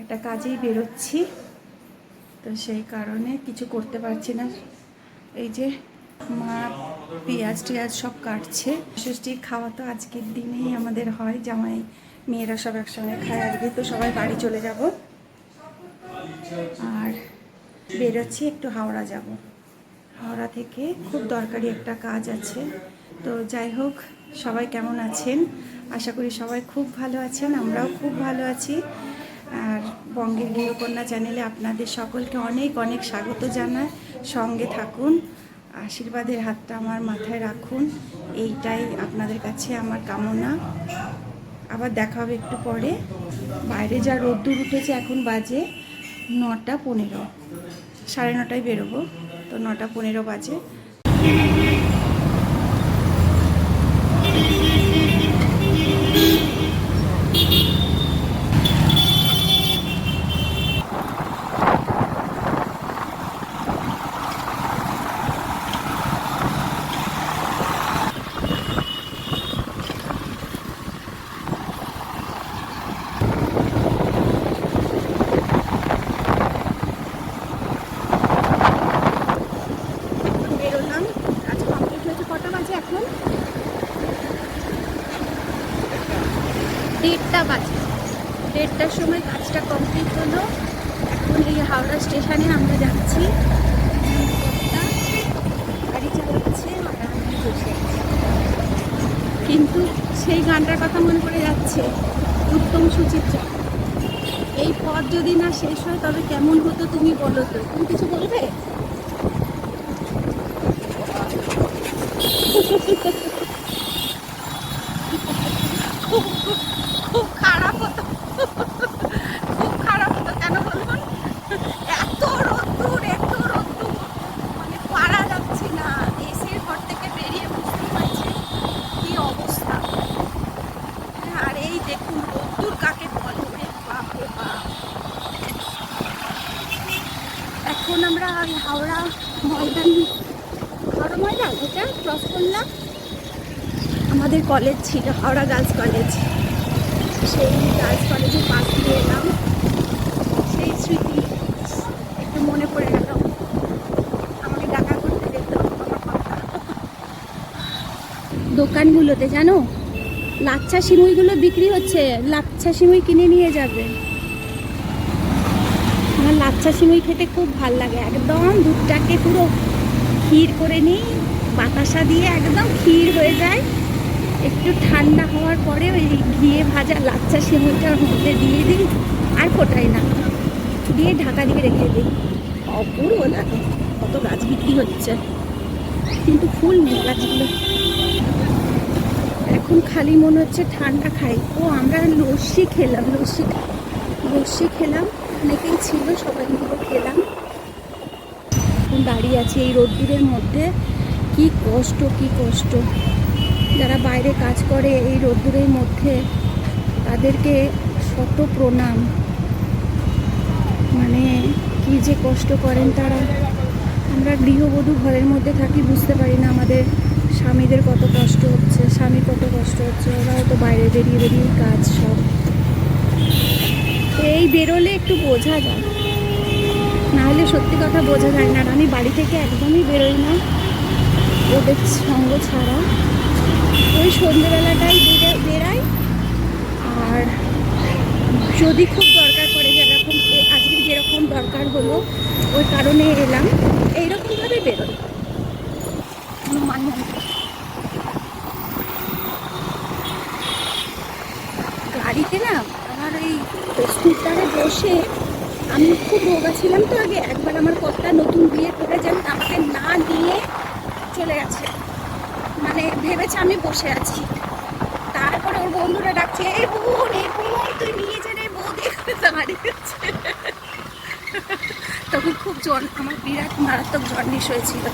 একটা কাজেই বেরোচ্ছি, তো সেই কারণে কিছু করতে পারছি না। এই যে মা পেঁয়াজ টিয়াজ সব কাটছে। ষষ্ঠী খাওয়া তো আজকের দিনেই আমাদের হয়, জামাই মেয়েরা সব একসঙ্গে খায়। আজকে তো সবাই বাড়ি চলে যাব, আর বেরোচ্ছি একটু হাওড়া যাব। হাওড়া থেকে খুব দরকারি একটা কাজ আছে। তো যাই হোক, সবাই কেমন আছেন? আশা করি সবাই খুব ভালো আছেন, আমরাও খুব ভালো আছি। আর বঙ্গের গৃহকন্যা চ্যানেলে আপনাদের সকলকে অনেক অনেক স্বাগত জানাই। সঙ্গে থাকুন, আশীর্বাদের হাতটা আমার মাথায় রাখুন, এইটাই আপনাদের কাছে আমার কামনা। আবার দেখা হবে একটু পরে। বাইরে যা রোদ্দুর উঠেছে, এখন বাজে 9:15, 9:30 বেরোবো, তো 9:15 বাজে। বেরোলাম, কাজ কমপ্লিট হয়েছে। কটা বাজে এখন? 1:30 বাজে। 1:30টার সময় কাজটা কমপ্লিট হলো। এখন এই হাওড়া স্টেশনে আমরা যাচ্ছি। গাড়ি চালাচ্ছে আর আমি বসে আছি। কিন্তু সেই গানটার কথা মনে পড়ে যাচ্ছে, উত্তম সুচিত্রা। এই পথ যদি না শেষ হয় তবে কেমন হতো তুমি বলো তো। তুমি কিছু বলবে? খুব খারাপ হতো, খুব খারাপ হতো। কেন বলুন? এত রোদ্দুর, এত রোদ্দুর, মানে পারা যাচ্ছে না। এসির ঘর থেকে বেরিয়ে বুঝতে পারছি কি অবস্থা। আর এই দেখুন রোদ্দুর কাকে বলে, বাপ রে বাপ। এখন আমরা হাওড়া ময়দান, হাওড়া ময়দান এটা ক্রস করলাম। আমাদের কলেজ ছিল হাওড়া গার্লস কলেজ, সেই গার্লস কলেজের পাশ দিয়ে এলাম। সেই স্মৃতি একটু মনে পড়ে গেল। আমাকে দেখা করতে যেত আমার কথা। দোকানগুলোতে জানো লাচ্ছা সিমুইগুলো বিক্রি হচ্ছে, লাচ্ছা সিমুই কিনে নিয়ে যাবে। আমার লাচ্ছা সিমুই খেতে খুব ভাল লাগে। একদম দুধটাকে পুরো ক্ষীর করে নিই, বাতাসা দিয়ে একদম ক্ষীর হয়ে যায়। একটু ঠান্ডা হওয়ার পরে ওই ঘিয়ে ভাজা লাচ্ছা সিমুইটার মধ্যে দিয়ে দিই, আর ফোটাই না, দিয়ে ঢাকা দিয়ে রেখে দিই। অপূর্ব লাগে। কত গাছ বিক্রি হচ্ছে, কিন্তু ফুল নেই গাছগুলো। এখন খালি মনে হচ্ছে ঠান্ডা খাই। ও আমরা লস্যি খেলাম, লস্যি খেলাম, অনেকেই ছিল, সবাই মিলে খেলাম। এখন দাঁড়িয়ে আছি এই রোদ্দুরের মধ্যে। কি কষ্ট, কি কষ্ট। যারা বাইরে কাজ করে এই রোদ্দুরের মধ্যে, তাদেরকে শত প্রণাম। মানে কি যে কষ্ট করেন তারা। আমরা গৃহবধূ ঘরের মধ্যে থাকি, বুঝতে পারি না আমাদের স্বামীদের কত কষ্ট হচ্ছে, স্বামীর কত কষ্ট হচ্ছে। ওরাও তো বাইরে বেরিয়ে বেরিয়ে কাজ সব। এই বেরোলে একটু বোঝা যায়, নাহলে সত্যি কথা বোঝা যায় না। আর আমি বাড়ি থেকে একদমই বেরোই না ওদের সঙ্গ ছাড়া। ওই সন্ধ্যেবেলাটাই বেরাই, আর যদি খুব দরকার পড়ে, যেরকম আজকে যেরকম দরকার হলো ওই কারণে এলাম, এইরকমভাবে বেরোই। কোনো মানে গাড়িতে না, আমার এই স্কুটারে বসে, আমি খুব রোগা ছিলাম তো আগে। একবার আমার কর্তা নতুন বিয়ে করে যেন আমাকে না নিয়ে চলে গেছে, মানে ভেবেছে আমি বসে আছি। তারপরে ওর বন্ধুরা ডাকছে, এই বোন, এই বোন, তুই নিয়ে যা রে, বউ দেখতে দাঁড়িয়েছে। তখন খুব আমার বিরাট মারাত্মক জন্ডিস হয়েছিল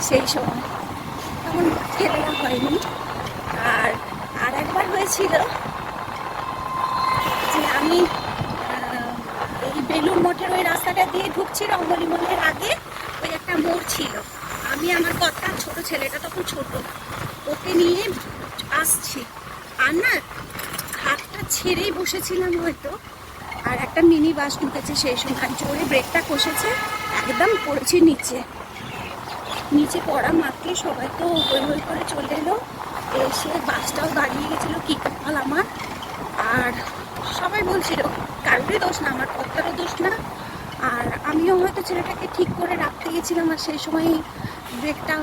সেই সময়, তখন ফেলে দেওয়া হয়নি। আর একবার হয়েছিল যে আমি এই বেলুর মঠের ওই রাস্তাটা দিয়ে ঢুকছি, রঙ্গলি মলের আগে ওই একটা মোড় ছিল। আমি আমার কথা, ছোট ছেলেটা তখন ছোট, ওকে নিয়ে আসছি, আর না হাতটা ছেড়েই বসেছিলাম হয়তো, আর আর একটা মিনি বাস ঢুকেছে, সেই সময় জোরে ব্রেকটা কষেছে, একদম পড়েছি নিচে। নিচে পড়া মাত্রই সবাই তো হই হই করে চলে এলো, এসে বাসটাও দাঁড়িয়ে গেছিলো, কী কপাল আমার। আর সবাই বলছিল কারোরই দোষ না, আমার কর্তারও দোষ না। আর আমিও হয়তো ছেলেটাকে ঠিক করে রাখতে গেছিলাম, আর সেই সময় ব্রেকটা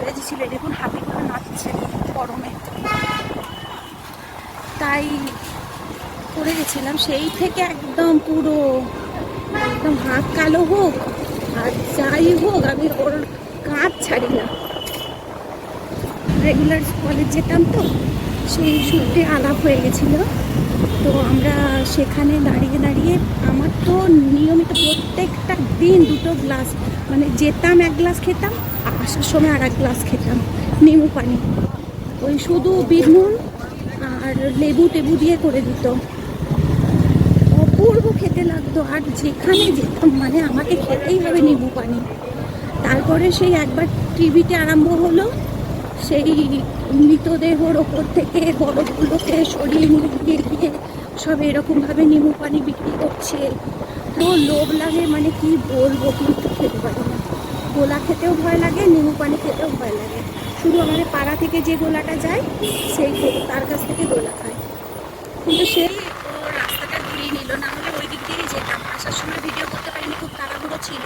বেজেছিল। দেখুন হাতি করে নাচছে গরমে, তাই করে গেছিলাম। সেই থেকে একদম পুরো একদম হাত কালো হোক আর যাই হোক, আমি ওর কাজ ছাড়ি না। রেগুলার কলেজ যেতাম তো, সেই সূত্রে আলাপ হয়ে গেছিলো। তো আমরা সেখানে দাঁড়িয়ে দাঁড়িয়ে আমার তো নিয়মিত প্রত্যেকটা দিন 2টো গ্লাস, মানে যেতাম 1 গ্লাস খেতাম, আসার সময় আর 1 গ্লাস খেতাম নিমু পানি, ওই শুধু বিট নুন আর লেবু টেবু দিয়ে করে দিত। অপূর্ব খেতে লাগতো। আর যেখানে যেতাম মানে আমাকে খেতেই হবে নিম্বু পানি। তারপরে সেই একবার টিভিতে আরম্ভ হলো, সেই মৃতদেহর ওপর থেকে বরফগুলোকে সরিয়ে নিয়ে গিয়ে সব এরকমভাবে নিম্বু পানি বিক্রি করছে। তো লোভ লাগে, মানে কি বলবো, কিন্তু খেতে পারি না। গোলা খেতেও ভয় লাগে, নিম্বু পানি খেতেও ভয় লাগে। শুধু আমাদের পাড়া থেকে যে গোলাটা যায় সেই তার কাছ থেকে গোলা খায়। কিন্তু সেই রাস্তাটা ঘুরিয়ে নিল, না হলে ওই দিক দিয়েই যেতাম। আসার সময় ভিডিও করতে পারিনি, খুব তাড়াহুড়ো ছিল।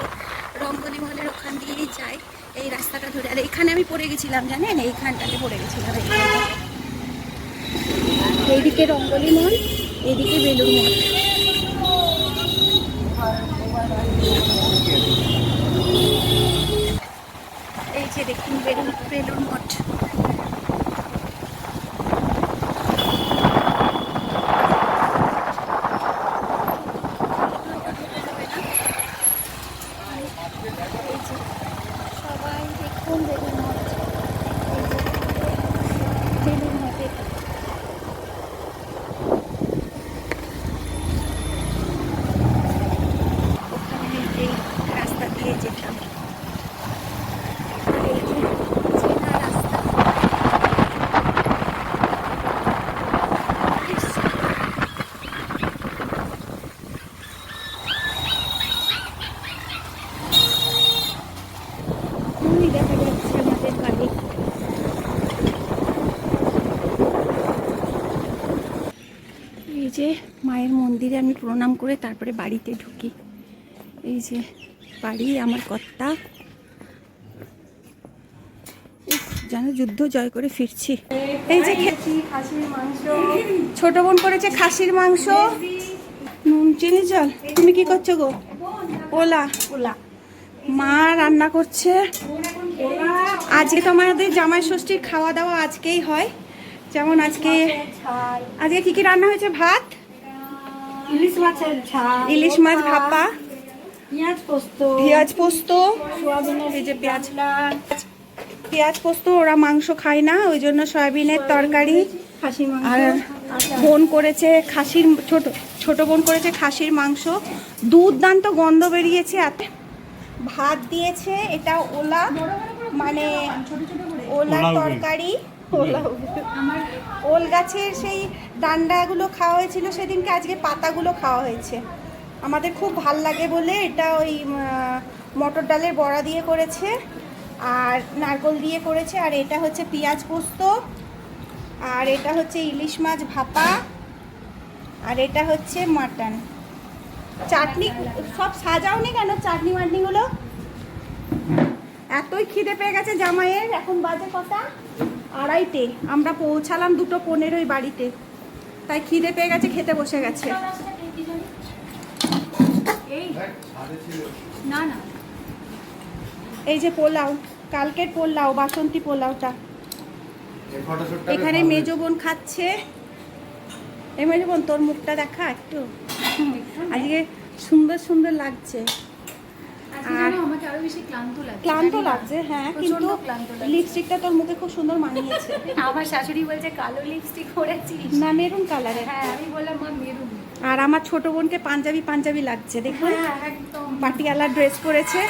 রঙ্গলি মহলের ওখান দিয়েই যাই এই রাস্তাটা ধরে। আর এখানে আমি পড়ে গেছিলাম, জানেন, এইখানটাতে পড়ে গেছিলাম। এইদিকে রঙ্গলি মহল, এইদিকে বেলুড় মঠ। এই যে দেখুন বেলুড় মঠ। সবাই দেখুন বেলুড় মঠ, বেলুড় মঠে। ওখানে এই রাস্তা দিয়ে যেতাম। এই যে চেনা রাস্তা। দেখা যাচ্ছে আমাদের বাড়ি। এই যে মায়ের মন্দিরে আমি প্রণাম করে তারপরে বাড়িতে ঢুকি। এই যে বাড়ি, আমার কর্তা। যেন যুদ্ধ জয় করে ফিরছি। এই যে খাসির মাংস, ছোট বোন করেছে খাসির মাংস, নুন চিনি জল। তুমি কি করছো গো? OLA OLA. মা রান্না করছে। আজকে তো আমাদের জামাই ষষ্ঠীর খাওয়া দাওয়া আজকেই হয়। যেমন আজকে কি কি রান্না হয়েছে? ভাত, ইলিশ মাছের ঝাল, ইলিশ মাছ ভাপা, পেঁয়াজ পোস্ত, এই যে পেঁয়াজ পোস্ত। ওরা মাংস খায় না, ওই জন্য সয়াবিনের তরকারি। আর বোন করেছে খাসির, ছোট বোন করেছে খাসির মাংস। দুর্দান্ত গন্ধ বেরিয়েছে। ভাত দিয়েছে, এটা ওলা, মানে ওলা তরকারি। ওল গাছের সেই ডান্ডাগুলো খাওয়া হয়েছিল সেদিনকে, আজকে পাতাগুলো খাওয়া হয়েছে। আমাদের খুব ভাল লাগে বলে এটা ওই মটর ডালের বড়া দিয়ে করেছে আর নারকেল দিয়ে করেছে। আর এটা হচ্ছে পেঁয়াজ পোস্ত, আর এটা হচ্ছে ইলিশ মাছ ভাপা, আর এটা হচ্ছে মাটন। চাটনি সব সাজাওনি কেন চাটনি মাটনিগুলো? এতই খিদে পেয়ে গেছে জামাইয়ের। এখন বাজে কটা? 2:30। আমরা পৌঁছালাম 2:15 বাড়িতে, তাই খিদে পেয়ে গেছে, খেতে বসে গেছে। না না, এই যে পোলাও, কালকের পোলাও, বাসন্তী পোলাওটা। এখানে মেজো বোন খাচ্ছে। এই মেজো বোন, তোর মুখটা দেখা একটু, আজকে সুন্দর সুন্দর লাগছে। আর আমাকে আরো বেশি ক্লান্ত লাগছে, হ্যাঁ, কিন্তু লিপস্টিকটা তোর মুখে খুব সুন্দর মানিয়েছে। আমার শাশুড়ি বলছে কালো লিপস্টিক পরেছিস না, মেরুন কালারের। হ্যাঁ, আমি বললাম মা মেরুন। আর আমার ছোট বোনকে পাঞ্জাবি লাগছে, দেখুন, হ্যাঁ একদম পাটিয়ালা ড্রেস পরেছে,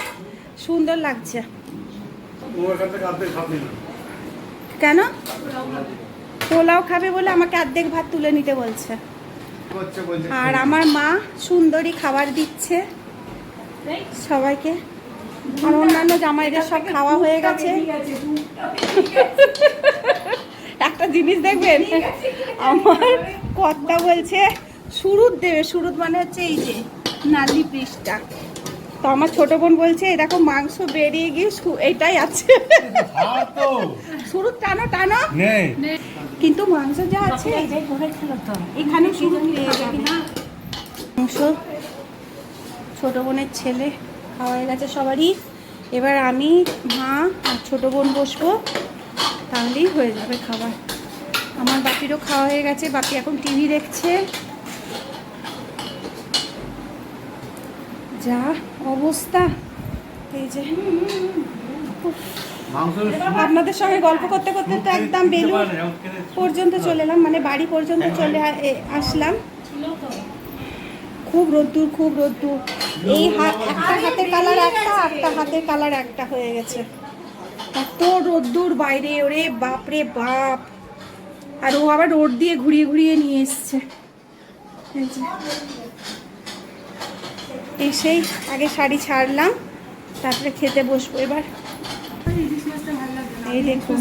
সুন্দর লাগছে। কেন? পোলাও খাবে বলে আমাকে অর্ধেক ভাত তুলে নিতে বলছে। আর আমার মা সুন্দরী খাবার দিচ্ছে সবাইকে, আর অন্যান্য জামাইদের সব খাওয়া হয়ে গেছে। একটা জিনিস দেখবেন, আমার কর্তা বলছে সুরুত দেবে, সুরুত মানে হচ্ছে এই যে নালি পৃষ্ঠা। তো আমার ছোট বোন বলছে এই দেখো মাংস বেরিয়ে গিয়ে এইটাই আছে, সুরুত টানো টানো, কিন্তু মাংস যা আছে এখানে সুরুত পেয়ে যাবে না। মাংস ছোট বোনের ছেলে খাওয়া হয়ে গেছে সবারই, এবার আমি মা আর ছোট বোন বসবো, তাহলেই হয়ে যাবে খাবার। আমার বাপিরও খাওয়া হয়ে গেছে, বাপি এখন টিভি দেখছে। যা অবস্থা, এই যে আপনাদের সঙ্গে গল্প করতে করতে তো একদম বেলুন পর্যন্ত চলে এলাম, মানে বাড়ি পর্যন্ত চলে আসলাম। খুব রোদ্দুর, খুব রোদ্দুর। এই একটা হাতের কালার একটা হাতের কালার একটা হয়ে গেছে, এত রোদ্দুর বাইরে, ওরে বাপ রে বাপ। আর ও আবার রোড দিয়ে ঘুরিয়ে ঘুরিয়ে নিয়ে এসছে। এসেই আগে শাড়ি ছাড়লাম, তারপরে খেতে বসবো এবার। এই দেখুন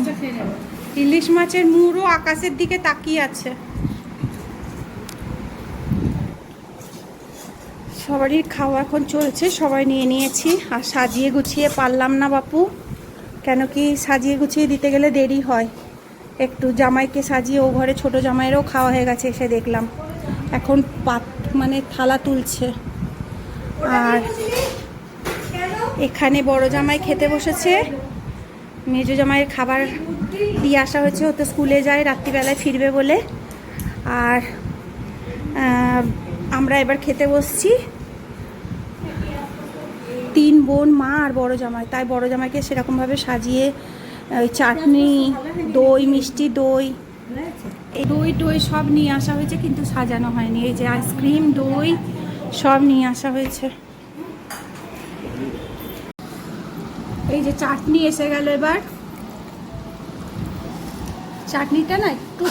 ইলিশ মাছের মুড়ো আকাশের দিকে তাকিয়ে আছে। সবারই খাওয়া এখন চলছে, সবাই নিয়ে নিয়েছি। আর সাজিয়ে গুছিয়ে পারলাম না বাপু, কেন কি সাজিয়ে গুছিয়ে দিতে গেলে দেরি হয় একটু। জামাইকে সাজিয়ে ও ঘরে ছোট জামাইয়েরও খাওয়া হয়ে গেছে, এসে দেখলাম এখন মানে থালা তুলছে। আর এখানে বড় জামাই খেতে বসেছে, মেজো জামাইয়ের খাবার দিয়ে আসা হয়েছে, ও তো স্কুলে যায়, রাত্রিবেলায় ফিরবে বলে। আর আমরা এবার খেতে বসছি, 3 বোন, মা আর বড় জামাই। তাই বড় জামাইকে সেরকমভাবে সাজিয়ে ওই চাটনি, দই, মিষ্টি দই, এই দই সব নিয়ে আসা হয়েছে, কিন্তু সাজানো হয়নি। এই যে আইসক্রিম, দই সব নিয়ে আসা হয়েছে। এই যে চাটনি এসে গেল এবার। চাটনিটা না একটু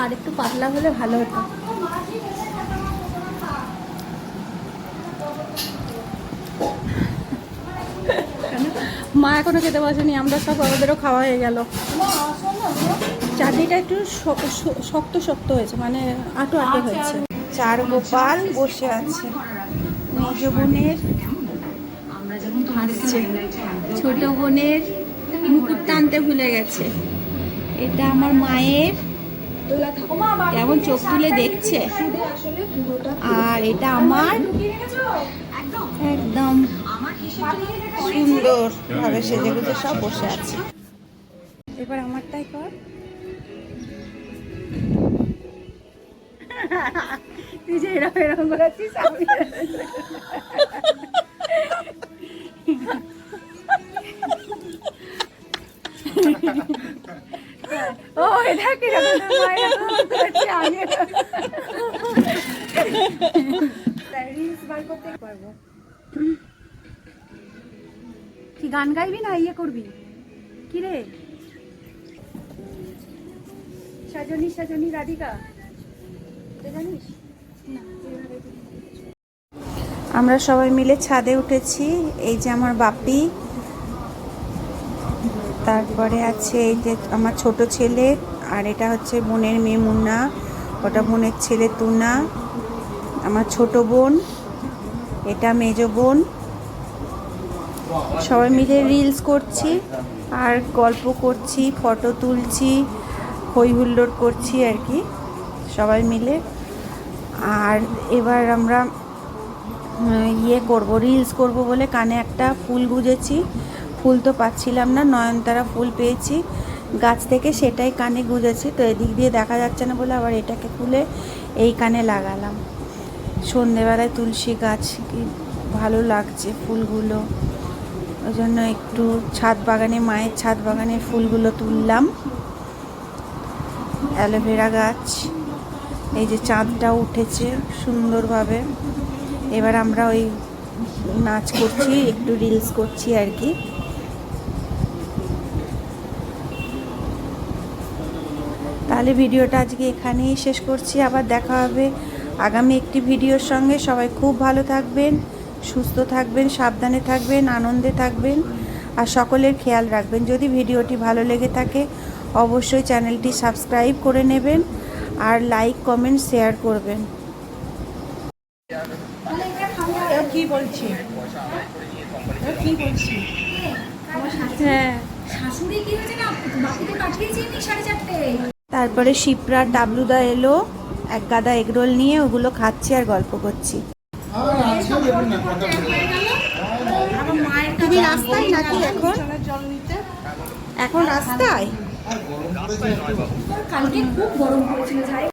আর একটু পাতলা হলে ভালো হতো। মা এখনো খেতে বসেনি, আমরা সব আমাদেরও খাওয়া হয়ে গেল। চাটনিটা একটু শক্ত শক্ত হয়েছে, মানে আটো আটো হয়েছে। চার গোপাল বসে আছে, মেজ বোনের হাসছে, ছোট বোনের মুকুট টানতে ভুলে গেছে। এটা আমার মায়ের, কেমন চোখ তুলে দেখছে। আর এটা আমার, একদম সুন্দর ভাবে সেজে গুজে সব বসে আছে। এবার আমারটাই কর। তুই যে এরকম এরকম করেছিস, ও এটা কি কি গান গাইবি না ইয়ে করবি কি রে? সাজনী সাজনী রাধিকা জানিস না? আমরা সবাই মিলে ছাদে উঠেছি। এই যে আমার বাপি, তারপরে আছে এই যে আমার ছোট ছেলে, আর এটা হচ্ছে বোনের মেয়ে মুন্না, ওটা বোনের ছেলে তুনা, আমার ছোট বোন, এটা মেজো বোন। সবাই মিলে রিলস করছি আর গল্প করছি, ফটো তুলছি, হই হুল্লোড় করছি আর কি সবাই মিলে। আর এবার আমরা ইয়ে করব, রিলস করব বলে কানে একটা ফুল গুঁজেছি। ফুল তো পাচ্ছিলাম না, নয়নতারা ফুল পেয়েছি গাছ থেকে, সেটাই কানে গুঁজেছি। তো এদিক দিয়ে দেখা যাচ্ছে না বলে আবার এটাকে খুলে এই কানে লাগালাম। সন্ধেবেলায় তুলসী গাছ, কি ভালো লাগছে ফুলগুলো, ওই জন্য একটু ছাদ বাগানে, মায়ের ছাদ বাগানে ফুলগুলো তুললাম। অ্যালোভেরা গাছ, এই যে চাঁদটা উঠেছে সুন্দরভাবে। এবার আমরা ওই নাচ করছি, একটু রিলস করছি আর কি। তাহলে ভিডিওটা আজকে এখানেই শেষ করছি, আবার দেখা হবে আগামী একটি ভিডিওর সঙ্গে সবাই খুব ভালো থাকবেন, সুস্থ থাকবেন, সাবধানে থাকবেন, আনন্দে থাকবেন আর সকলের খেয়াল রাখবেন। যদি ভিডিওটি ভালো লেগে থাকে অবশ্যই চ্যানেলটি সাবস্ক্রাইব করে নেবেন আর লাইক কমেন্ট শেয়ার করবেন। কি বলছি কি বলছি হ্যাঁ, শাশুড়ি কি হয়েছে না বাকিতে পাঠিয়েছি আমি 4:30। তারপরে শিপ্রা ডাবলুদা এলো, এক গাদা এগরোল নিয়ে ওগুলো খাচ্ছি আর গল্প করছি। তুমি রাস্তায় নাকি এখন? জল নিতে এখন রাস্তায়? কালকে খুব গরম পড়েছিল যাই